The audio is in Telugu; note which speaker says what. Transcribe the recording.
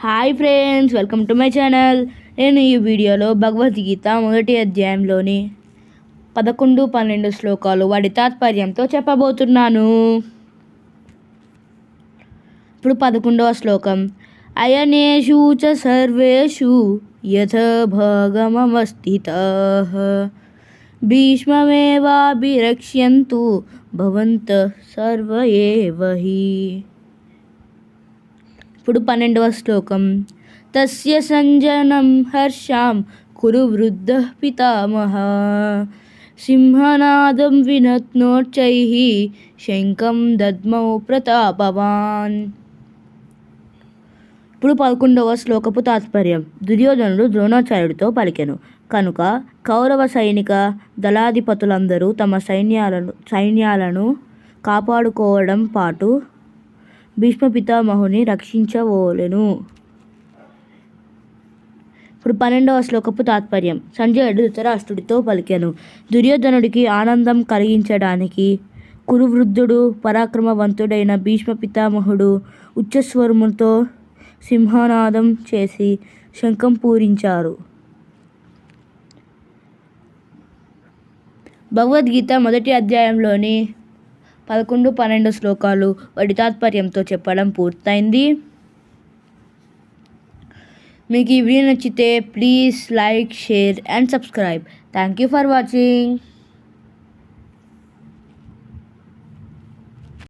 Speaker 1: Hi friends, welcome to my channel. నేను ఈ వీడియోలో భగవద్గీత మొదటి అధ్యాయంలోని 11-12 శ్లోకాలు వాటి తాత్పర్యంతో చెప్పబోతున్నాను. ఇప్పుడు 11వ శ్లోకం. అయనేషు చ సర్వేషు యథాభాగమవస్థితాః భీష్మమేవాభిరక్ష్యంతు భవంతః సర్వ ఏవ హి. ఇప్పుడు 12వ శ్లోకం. తస్య సంజనం హర్షాం కురు వృద్ధః పితామహ సింహనాదం వినత్నోచ్చైః శంఖం దద్మౌ ప్రతాపవాన్. ఇప్పుడు 11వ శ్లోకపు తాత్పర్యం. దుర్యోధనుడు ద్రోణాచార్యుడితో పలికెను కనుక కౌరవ సైనిక దళాధిపతులందరూ తమ సైన్యాలను కాపాడుకోవడం పాటు భీష్మ పితామహుని రక్షించవోలెను. ఇప్పుడు 12వ శ్లోకపు తాత్పర్యం. సంజయుడు ధృతరాష్ట్రుడితో పలికెను. దుర్యోధనుడికి ఆనందం కలిగించడానికి కురువృద్ధుడు పరాక్రమవంతుడైన భీష్మ పితామహుడు ఉచ్చస్వరముతో సింహనాదం చేసి శంఖం పూరించారు. భగవద్గీత మొదటి అధ్యాయంలోని 11-12 శ్లోకాలు వాటి తాత్పర్యంతో చెప్పడం పూర్తయింది. మీకు ఈ వీడియో నచ్చితే please like, share and subscribe. Thank you for watching.